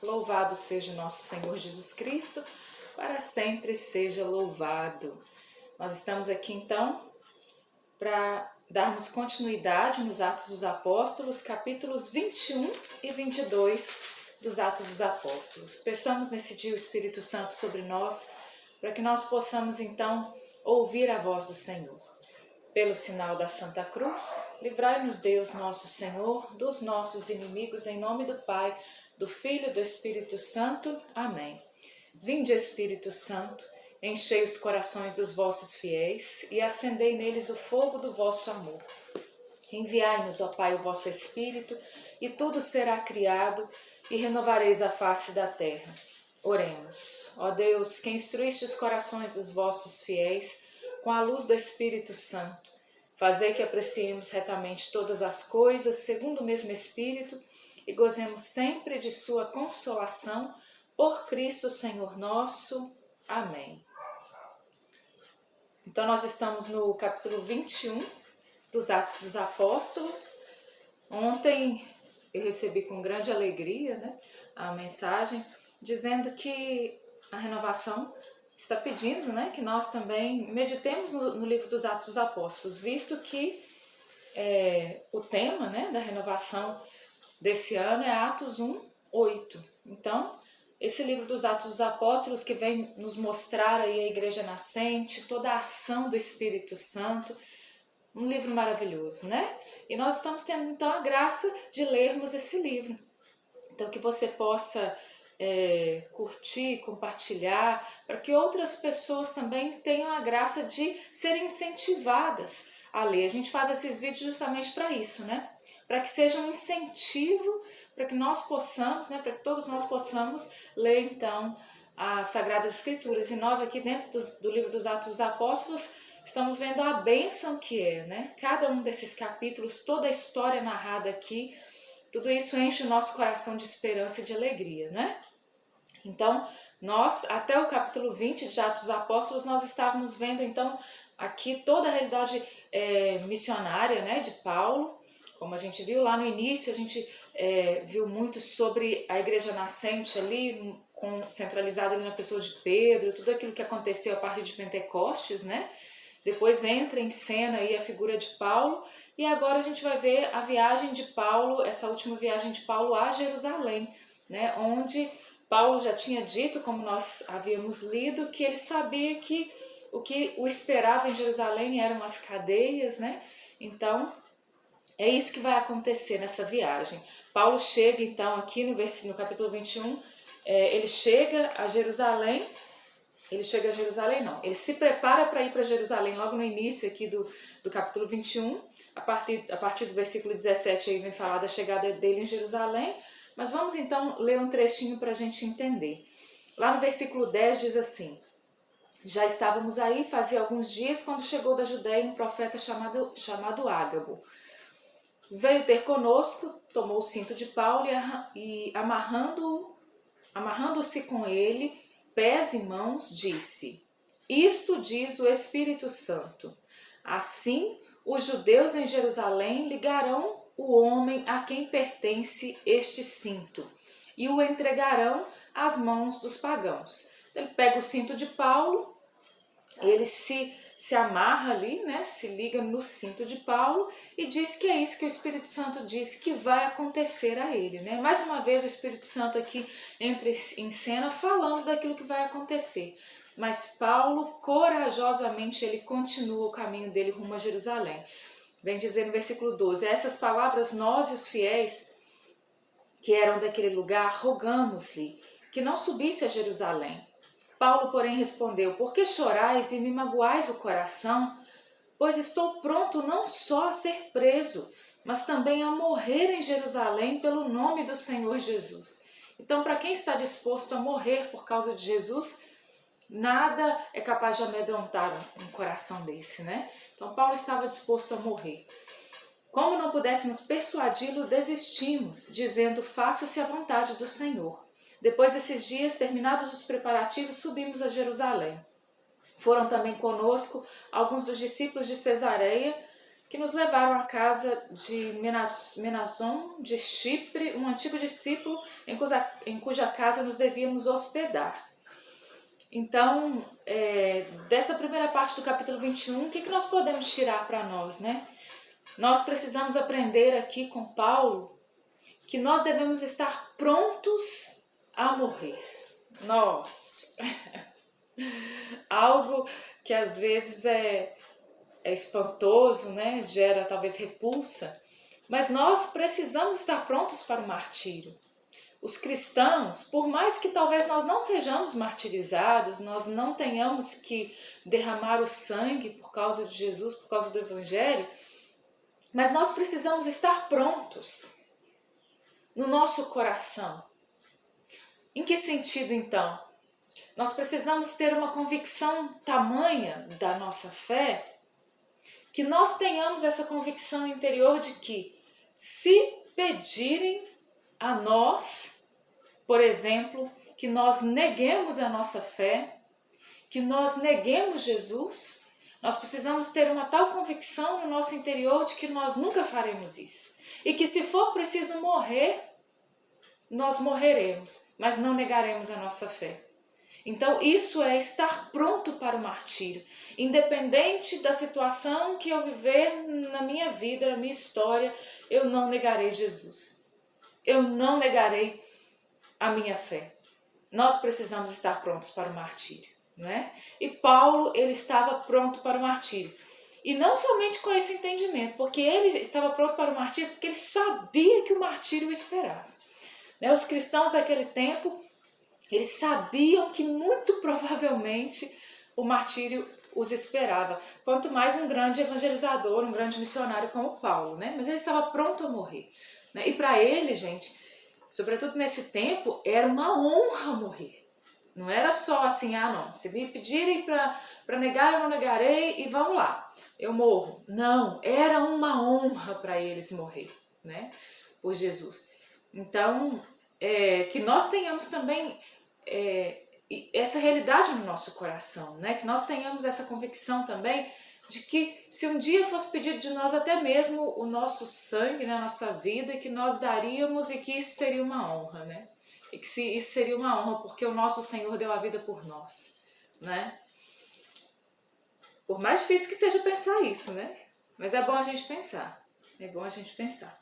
Louvado seja o nosso Senhor Jesus Cristo, para sempre seja louvado. Nós estamos aqui então para darmos continuidade nos Atos dos Apóstolos, capítulos 21 e 22 dos Atos dos Apóstolos. Peçamos nesse dia o Espírito Santo sobre nós, para que nós possamos então ouvir a voz do Senhor. Pelo sinal da Santa Cruz, livrai-nos Deus nosso Senhor dos nossos inimigos, em nome do Pai, do Filho e do Espírito Santo. Amém. Vinde, Espírito Santo, enchei os corações dos vossos fiéis e acendei neles o fogo do vosso amor. Enviai-nos, ó Pai, o vosso Espírito, e tudo será criado, e renovareis a face da terra. Oremos. Ó Deus, que instruíste os corações dos vossos fiéis com a luz do Espírito Santo, fazei que apreciemos retamente todas as coisas, segundo o mesmo Espírito, e gozemos sempre de sua consolação, por Cristo Senhor nosso. Amém. Então nós estamos no capítulo 21 dos Atos dos Apóstolos. Ontem eu recebi com grande alegria, a mensagem dizendo que a renovação está pedindo, que nós também meditemos no livro dos Atos dos Apóstolos, visto que o tema, da renovação desse ano é Atos 1, 8. Então, esse livro dos Atos dos Apóstolos que vem nos mostrar aí a igreja nascente, toda a ação do Espírito Santo, um livro maravilhoso, E nós estamos tendo então a graça de lermos esse livro. Então, que você possa curtir, compartilhar, para que outras pessoas também tenham a graça de serem incentivadas a ler. A gente faz esses vídeos justamente para isso, Para que seja um incentivo, para que nós possamos, para que todos nós possamos ler então as Sagradas Escrituras. E nós aqui dentro do livro dos Atos dos Apóstolos estamos vendo a bênção que é, Cada um desses capítulos, toda a história narrada aqui, tudo isso enche o nosso coração de esperança e de alegria, Então, nós, até o capítulo 20 de Atos dos Apóstolos, nós estávamos vendo, então, aqui toda a realidade missionária, de Paulo. Como a gente viu lá no início, a gente viu muito sobre a igreja nascente ali, centralizada ali na pessoa de Pedro, tudo aquilo que aconteceu a partir de Pentecostes, Depois entra em cena aí a figura de Paulo, e agora a gente vai ver a viagem de Paulo, essa última viagem de Paulo a Jerusalém, onde Paulo já tinha dito, como nós havíamos lido, que ele sabia que o que o esperava em Jerusalém eram as cadeias, Então, é isso que vai acontecer nessa viagem. Paulo chega então aqui no capítulo 21, ele chega a Jerusalém. Ele se prepara para ir para Jerusalém logo no início aqui do capítulo 21, a partir do versículo 17 aí vem falar da chegada dele em Jerusalém, mas vamos então ler um trechinho para a gente entender. Lá no versículo 10 diz assim: já estávamos aí fazia alguns dias quando chegou da Judéia um profeta chamado Ágabo. Veio ter conosco, tomou o cinto de Paulo e amarrando-se com ele, pés e mãos, disse: isto diz o Espírito Santo. Assim, os judeus em Jerusalém ligarão o homem a quem pertence este cinto e o entregarão às mãos dos pagãos. Então, ele pega o cinto de Paulo, ele se amarra ali, se liga no cinto de Paulo e diz que é isso que o Espírito Santo diz que vai acontecer a ele, Mais uma vez o Espírito Santo aqui entra em cena falando daquilo que vai acontecer. Mas Paulo, corajosamente, ele continua o caminho dele rumo a Jerusalém. Vem dizer no versículo 12, essas palavras nós e os fiéis que eram daquele lugar rogamos-lhe que não subisse a Jerusalém. Paulo, porém, respondeu: por que chorais e me magoais o coração? Pois estou pronto não só a ser preso, mas também a morrer em Jerusalém pelo nome do Senhor Jesus. Então, para quem está disposto a morrer por causa de Jesus, nada é capaz de amedrontar um coração desse, Então, Paulo estava disposto a morrer. Como não pudéssemos persuadi-lo, desistimos, dizendo: faça-se a vontade do Senhor. Depois desses dias, terminados os preparativos, subimos a Jerusalém. Foram também conosco alguns dos discípulos de Cesareia, que nos levaram à casa de Menason de Chipre, um antigo discípulo em cuja casa nos devíamos hospedar. Então, dessa primeira parte do capítulo 21, o que nós podemos tirar para nós, né? Nós precisamos aprender aqui com Paulo que nós devemos estar prontos a morrer. Nós. Algo que às vezes é espantoso, né? Gera talvez repulsa, mas nós precisamos estar prontos para o martírio. Os cristãos, por mais que talvez nós não sejamos martirizados, nós não tenhamos que derramar o sangue por causa de Jesus, por causa do Evangelho, mas nós precisamos estar prontos no nosso coração. Em que sentido então? Nós precisamos ter uma convicção tamanha da nossa fé, que nós tenhamos essa convicção interior de que, se pedirem a nós, por exemplo, que nós neguemos a nossa fé, que nós neguemos Jesus, nós precisamos ter uma tal convicção no nosso interior de que nós nunca faremos isso. E que se for preciso morrer, nós morreremos, mas não negaremos a nossa fé. Então isso é estar pronto para o martírio, independente da situação que eu viver na minha vida, na minha história, eu não negarei Jesus. Eu não negarei a minha fé. Nós precisamos estar prontos para o martírio, né? E Paulo, ele estava pronto para o martírio. E não somente com esse entendimento, porque ele estava pronto para o martírio porque ele sabia que o martírio o esperava. Né? Os cristãos daquele tempo, eles sabiam que muito provavelmente o martírio os esperava. Quanto mais um grande evangelizador, um grande missionário como Paulo, né? Mas ele estava pronto a morrer. Né? E para ele, gente, sobretudo nesse tempo, era uma honra morrer. Não era só assim, não, se me pedirem para negar, eu não negarei e vamos lá, eu morro. Não, era uma honra para eles morrer, né? Por Jesus. Então, que nós tenhamos também essa realidade no nosso coração, né? Que nós tenhamos essa convicção também de que se um dia fosse pedido de nós até mesmo o nosso sangue, né, a nossa vida, que nós daríamos e que isso seria uma honra, né? E que isso seria uma honra porque o nosso Senhor deu a vida por nós, né? Por mais difícil que seja pensar isso, né? Mas é bom a gente pensar, é bom a gente pensar.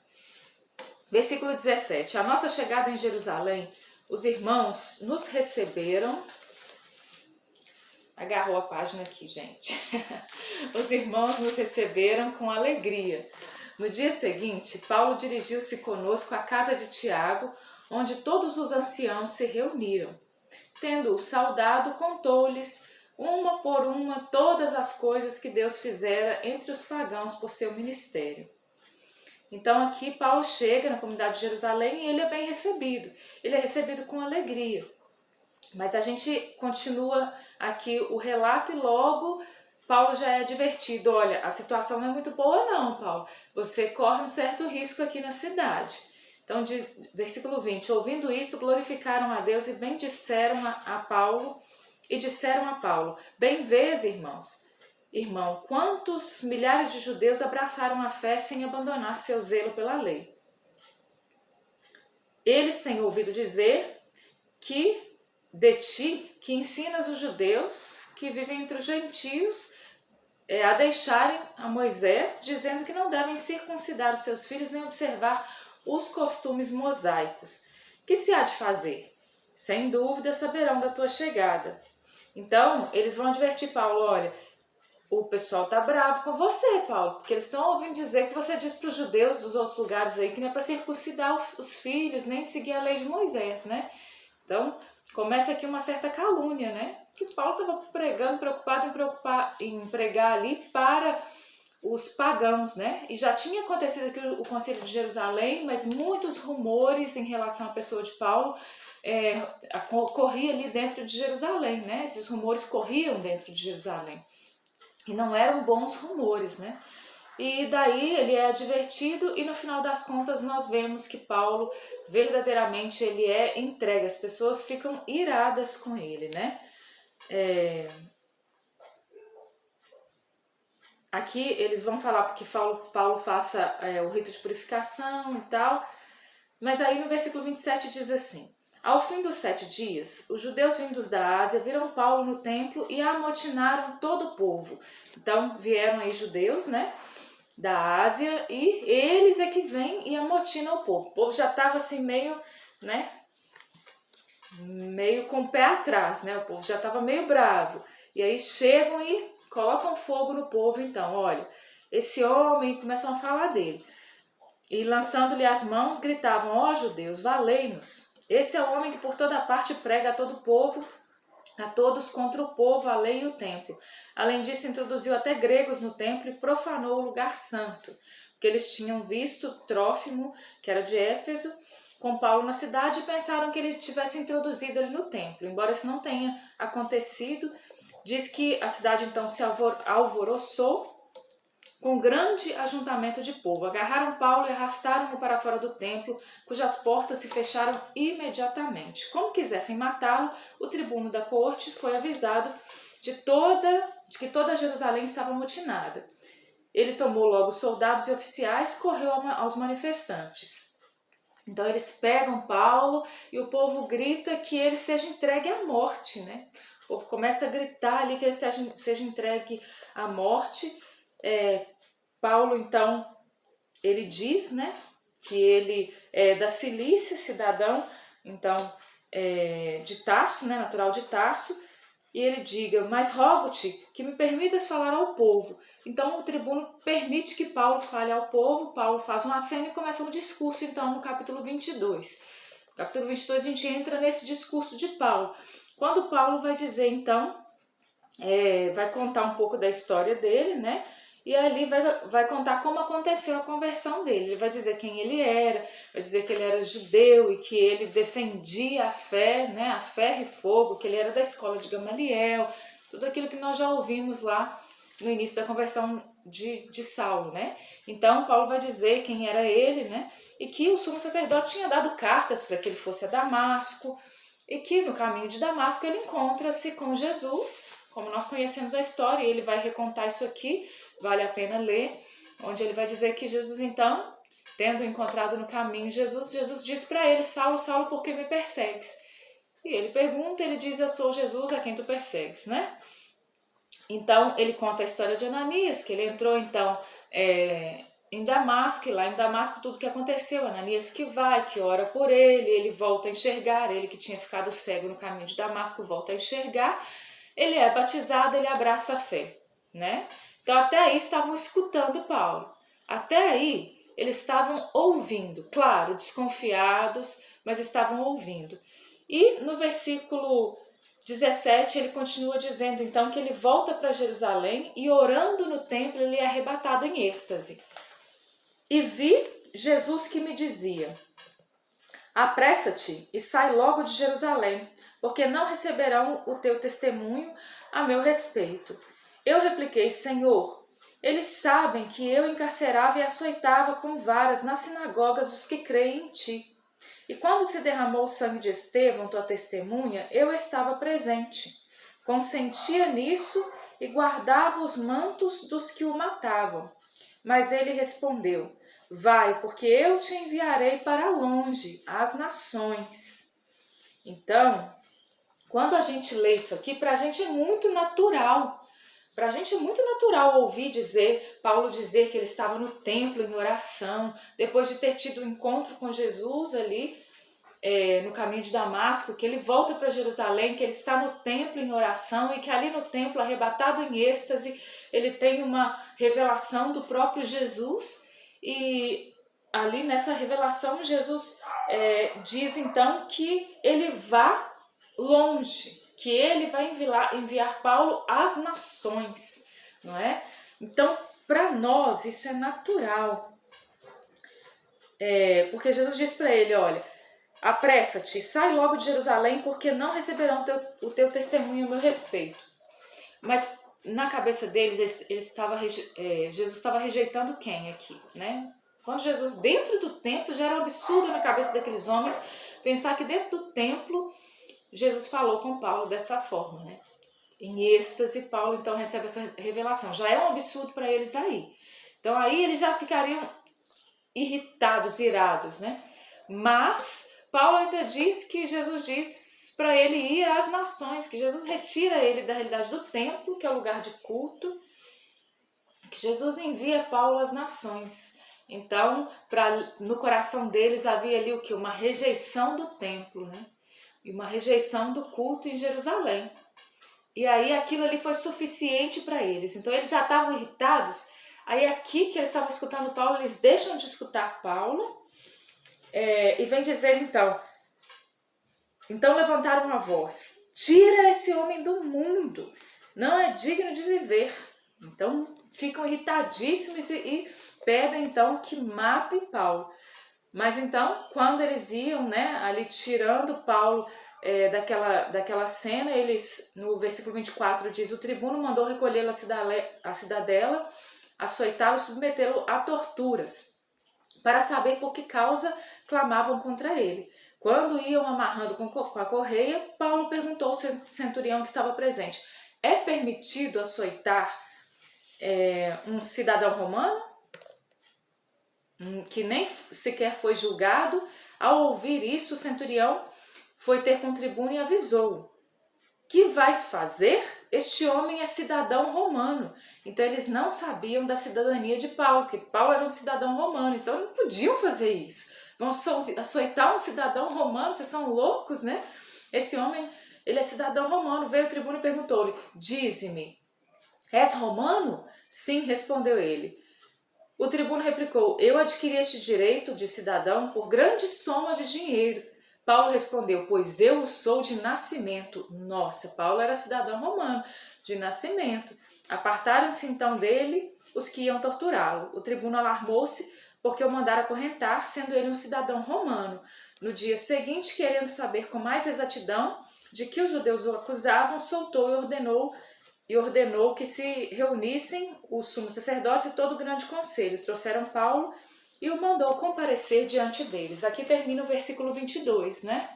Versículo 17, a nossa chegada em Jerusalém, os irmãos nos receberam. Agarrou a página aqui, gente. Os irmãos nos receberam com alegria. No dia seguinte, Paulo dirigiu-se conosco à casa de Tiago, onde todos os anciãos se reuniram. Tendo-o saudado, contou-lhes, uma por uma, todas as coisas que Deus fizera entre os pagãos por seu ministério. Então aqui Paulo chega na comunidade de Jerusalém e ele é bem recebido. Ele é recebido com alegria. Mas a gente continua aqui o relato e logo Paulo já é advertido. Olha, a situação não é muito boa não, Paulo. Você corre um certo risco aqui na cidade. Então, versículo 20. Ouvindo isto, glorificaram a Deus e bendisseram a Paulo. E disseram a Paulo, bem vês, irmão, quantos milhares de judeus abraçaram a fé sem abandonar seu zelo pela lei. Eles têm ouvido dizer que de ti, que ensinas os judeus que vivem entre os gentios a deixarem a Moisés, dizendo que não devem circuncidar os seus filhos nem observar os costumes mosaicos. Que se há de fazer? Sem dúvida saberão da tua chegada. Então, eles vão advertir Paulo, olha, o pessoal tá bravo com você, Paulo, porque eles estão ouvindo dizer que você diz para os judeus dos outros lugares aí que não é para circuncidar os filhos, nem seguir a lei de Moisés, né? Então, começa aqui uma certa calúnia, né? Que Paulo estava pregando, preocupado em pregar ali para os pagãos, né? E já tinha acontecido aqui o Concílio de Jerusalém, mas muitos rumores em relação à pessoa de Paulo corria ali dentro de Jerusalém, né? Esses rumores corriam dentro de Jerusalém. E não eram bons rumores, né? E daí ele é advertido e no final das contas nós vemos que Paulo verdadeiramente ele é entregue. As pessoas ficam iradas com ele, né? aqui eles vão falar porque Paulo faça o rito de purificação e tal, mas aí no versículo 27 diz assim: ao fim dos 7 dias, os judeus vindos da Ásia viram Paulo no templo e amotinaram todo o povo. Então vieram aí judeus, né, da Ásia, e eles é que vêm e amotinam o povo. O povo já estava assim meio, né, meio com o pé atrás, né, o povo já estava meio bravo. E aí chegam e colocam fogo no povo. Então, olha, esse homem, começam a falar dele. E lançando-lhe as mãos, gritavam: ó judeus, valei-nos. Esse é o homem que por toda parte prega a todo o povo, a todos contra o povo, a lei e o templo. Além disso, introduziu até gregos no templo e profanou o lugar santo, porque eles tinham visto Trófimo, que era de Éfeso, com Paulo na cidade, e pensaram que ele tivesse introduzido ali no templo. Embora isso não tenha acontecido, diz que a cidade então se alvoroçou com grande ajuntamento de povo. Agarraram Paulo e arrastaram-no para fora do templo, cujas portas se fecharam imediatamente. Como quisessem matá-lo, o tribuno da corte foi avisado de que toda Jerusalém estava amotinada. Ele tomou logo soldados e oficiais, correu aos manifestantes. Então eles pegam Paulo e o povo grita que ele seja entregue à morte, né? O povo começa a gritar ali que ele seja entregue à morte. Paulo, então, ele diz, né, que ele é da Cilícia, cidadão, então, de Tarso, né, natural de Tarso, e ele diga: mas rogo-te que me permitas falar ao povo. Então o tribuno permite que Paulo fale ao povo. Paulo faz um aceno e começa um discurso, então, no capítulo 22. No capítulo 22 a gente entra nesse discurso de Paulo. Quando Paulo vai dizer, então, vai contar um pouco da história dele, né? E ali vai contar como aconteceu a conversão dele. Ele vai dizer quem ele era, vai dizer que ele era judeu e que ele defendia a fé, né, a ferro e fogo, que ele era da escola de Gamaliel, tudo aquilo que nós já ouvimos lá no início da conversão de Saulo, né? Então Paulo vai dizer quem era ele, né? E que o sumo sacerdote tinha dado cartas para que ele fosse a Damasco, e que no caminho de Damasco ele encontra-se com Jesus, como nós conhecemos a história, e ele vai recontar isso aqui. Vale a pena ler, onde ele vai dizer que Jesus, então, tendo encontrado no caminho Jesus diz para ele: Saulo, Saulo, por que me persegues? E ele pergunta, ele diz: eu sou Jesus a quem tu persegues, né? Então, ele conta a história de Ananias, que ele entrou, então, em Damasco, e lá em Damasco tudo que aconteceu. Ananias que vai, que ora por ele volta a enxergar, ele que tinha ficado cego no caminho de Damasco volta a enxergar, ele é batizado, ele abraça a fé, né? Então até aí estavam escutando Paulo, até aí eles estavam ouvindo, claro, desconfiados, mas estavam ouvindo. E no versículo 17 ele continua dizendo então que ele volta para Jerusalém e orando no templo ele é arrebatado em êxtase. E vi Jesus que me dizia: apressa-te e sai logo de Jerusalém, porque não receberão o teu testemunho a meu respeito. Eu repliquei: Senhor, eles sabem que eu encarcerava e açoitava com varas nas sinagogas os que creem em ti. E quando se derramou o sangue de Estevão, tua testemunha, eu estava presente. Consentia nisso e guardava os mantos dos que o matavam. Mas ele respondeu: vai, porque eu te enviarei para longe, às nações. Então, quando a gente lê isso aqui, para a gente é muito natural. Para a gente é muito natural ouvir Paulo dizer que ele estava no templo em oração, depois de ter tido um encontro com Jesus ali no caminho de Damasco, que ele volta para Jerusalém, que ele está no templo em oração e que ali no templo, arrebatado em êxtase, ele tem uma revelação do próprio Jesus. E ali nessa revelação Jesus diz então que ele vá longe, que ele vai enviar Paulo às nações, não é? Então, para nós isso é natural, porque Jesus diz para ele: olha, apressa-te, sai logo de Jerusalém, porque não receberão o teu testemunho a meu respeito. Mas na cabeça deles, Jesus estava rejeitando quem aqui, né? Quando Jesus, dentro do templo, já era um absurdo na cabeça daqueles homens pensar que dentro do templo Jesus falou com Paulo dessa forma, né? em êxtase, Paulo então recebe essa revelação. Já é um absurdo para eles aí. Então aí eles já ficariam irritados, irados, né? Mas Paulo ainda diz que Jesus diz para ele ir às nações, que Jesus retira ele da realidade do templo, que é o lugar de culto, que Jesus envia Paulo às nações. Então, no coração deles havia ali o que? Uma rejeição do templo, né? E uma rejeição do culto em Jerusalém. E aí aquilo ali foi suficiente para eles. Então eles já estavam irritados. Aí aqui que eles estavam escutando Paulo, eles deixam de escutar Paulo e vem dizer então levantaram a voz: tira esse homem do mundo, não é digno de viver. Então ficam irritadíssimos e pedem então que matem Paulo. Mas então, quando eles iam, né, ali tirando Paulo daquela cena, eles, no versículo 24 diz: o tribuno mandou recolhê-lo à cidadela, açoitá-lo e submetê-lo a torturas, para saber por que causa clamavam contra ele. Quando iam amarrando com a correia, Paulo perguntou ao centurião que estava presente: é permitido açoitar um cidadão romano que nem sequer foi julgado? Ao ouvir isso, o centurião foi ter com o tribuno e avisou: que vais fazer? Este homem é cidadão romano. Então eles não sabiam da cidadania de Paulo, que Paulo era um cidadão romano, então não podiam fazer isso. Vão açoitar um cidadão romano? Vocês são loucos, né? Esse homem, ele é cidadão romano. Veio o tribuno e perguntou-lhe: dize-me, és romano? Sim, respondeu ele. O tribuno replicou: eu adquiri este direito de cidadão por grande soma de dinheiro. Paulo respondeu: pois eu o sou de nascimento. Nossa, Paulo era cidadão romano, de nascimento. Apartaram-se então dele os que iam torturá-lo. O tribuno alarmou-se porque o mandara acorrentar, sendo ele um cidadão romano. No dia seguinte, querendo saber com mais exatidão de que os judeus o acusavam, soltou e ordenou que se reunissem os sumos sacerdotes e todo o grande conselho. Trouxeram Paulo e o mandou comparecer diante deles. Aqui termina o versículo 22, né?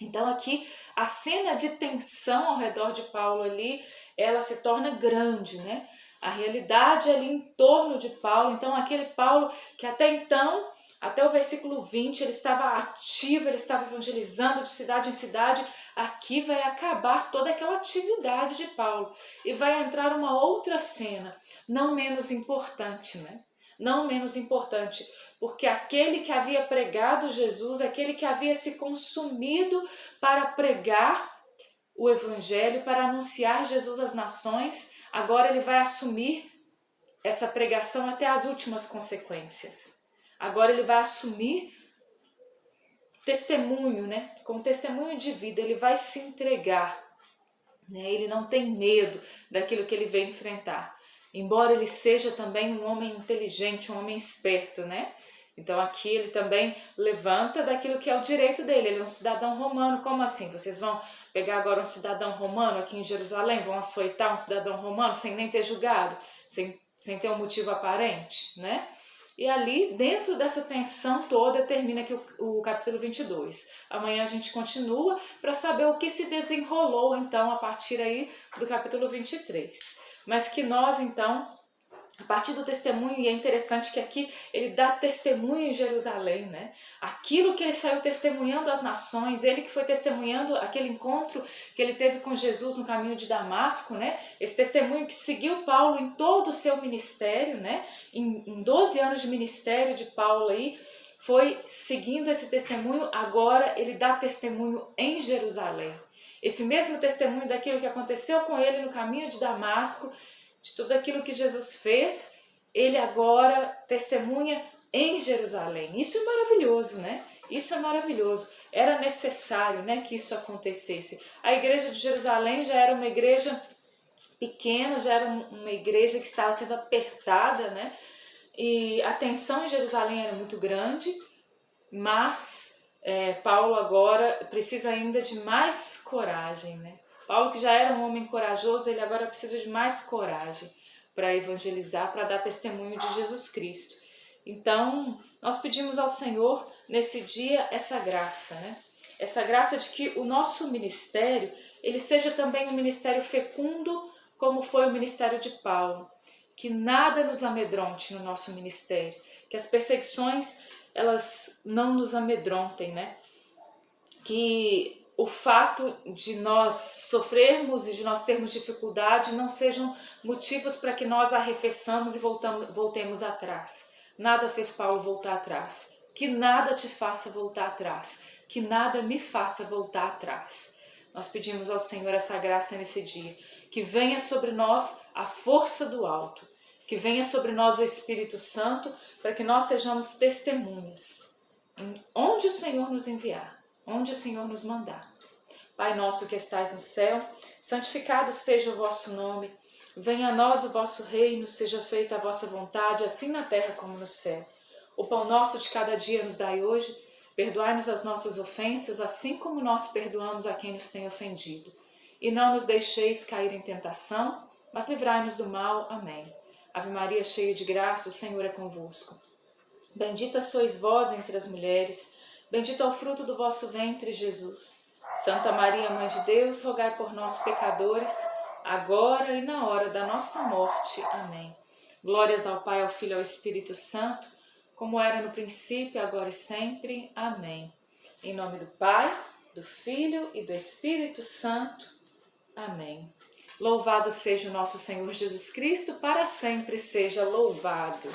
Então aqui a cena de tensão ao redor de Paulo ali, ela se torna grande, né? A realidade ali em torno de Paulo, então aquele Paulo que até então, até o versículo 20, ele estava ativo, ele estava evangelizando de cidade em cidade. Aqui vai acabar toda aquela atividade de Paulo e vai entrar uma outra cena, não menos importante, né? Não menos importante, porque aquele que havia pregado Jesus, aquele que havia se consumido para pregar o evangelho, para anunciar Jesus às nações, agora ele vai assumir essa pregação até as últimas consequências. Agora ele vai assumir testemunho, né? Como testemunho de vida, ele vai se entregar, né? Ele não tem medo daquilo que ele vem enfrentar, embora ele seja também um homem inteligente, um homem esperto, né? Então aqui ele também levanta daquilo que é o direito dele. Ele é um cidadão romano. Como assim? Vocês vão pegar agora um cidadão romano aqui em Jerusalém, vão açoitar um cidadão romano sem nem ter julgado, sem ter um motivo aparente, né? E ali, dentro dessa tensão toda, termina aqui o capítulo 22. Amanhã a gente continua para saber o que se desenrolou, então, a partir aí do capítulo 23. Mas que nós, então, a partir do testemunho, e é interessante que aqui ele dá testemunho em Jerusalém, né? Aquilo que ele saiu testemunhando às nações, ele que foi testemunhando aquele encontro que ele teve com Jesus no caminho de Damasco, né? Esse testemunho que seguiu Paulo em todo o seu ministério, né? Em 12 anos de ministério de Paulo aí, foi seguindo esse testemunho, agora ele dá testemunho em Jerusalém. Esse mesmo testemunho daquilo que aconteceu com ele no caminho de Damasco, de tudo aquilo que Jesus fez, ele agora testemunha em Jerusalém. Isso é maravilhoso, né? Isso é maravilhoso. Era necessário, né, que isso acontecesse. A igreja de Jerusalém já era uma igreja pequena, já era uma igreja que estava sendo apertada, né? E a tensão em Jerusalém era muito grande, mas Paulo agora precisa ainda de mais coragem, né? Paulo, que já era um homem corajoso, ele agora precisa de mais coragem para evangelizar, para dar testemunho de Jesus Cristo. Então, nós pedimos ao Senhor, nesse dia, essa graça, né? essa graça de que o nosso ministério, ele seja também um ministério fecundo, como foi o ministério de Paulo. Que nada nos amedronte no nosso ministério, que as perseguições, elas não nos amedrontem, né? Que o fato de nós sofrermos e de nós termos dificuldade não sejam motivos para que nós arrefeçamos e voltemos atrás. Nada fez Paulo voltar atrás. Que nada te faça voltar atrás. Que nada me faça voltar atrás. Nós pedimos ao Senhor essa graça nesse dia. Que venha sobre nós a força do alto. Que venha sobre nós o Espírito Santo para que nós sejamos testemunhas. Onde o Senhor nos enviar, onde o Senhor nos mandar. Pai nosso que estais no céu, santificado seja o vosso nome. Venha a nós o vosso reino, seja feita a vossa vontade, assim na terra como no céu. O pão nosso de cada dia nos dai hoje. Perdoai-nos as nossas ofensas, assim como nós perdoamos a quem nos tem ofendido. E não nos deixeis cair em tentação, mas livrai-nos do mal. Amém. Ave Maria, cheia de graça, o Senhor é convosco. Bendita sois vós entre as mulheres, bendito é o fruto do vosso ventre, Jesus. Santa Maria, Mãe de Deus, rogai por nós, pecadores, agora e na hora da nossa morte. Amém. Glórias ao Pai, ao Filho e ao Espírito Santo, como era no princípio, agora e sempre. Amém. Em nome do Pai, do Filho e do Espírito Santo. Amém. Louvado seja o nosso Senhor Jesus Cristo, para sempre seja louvado.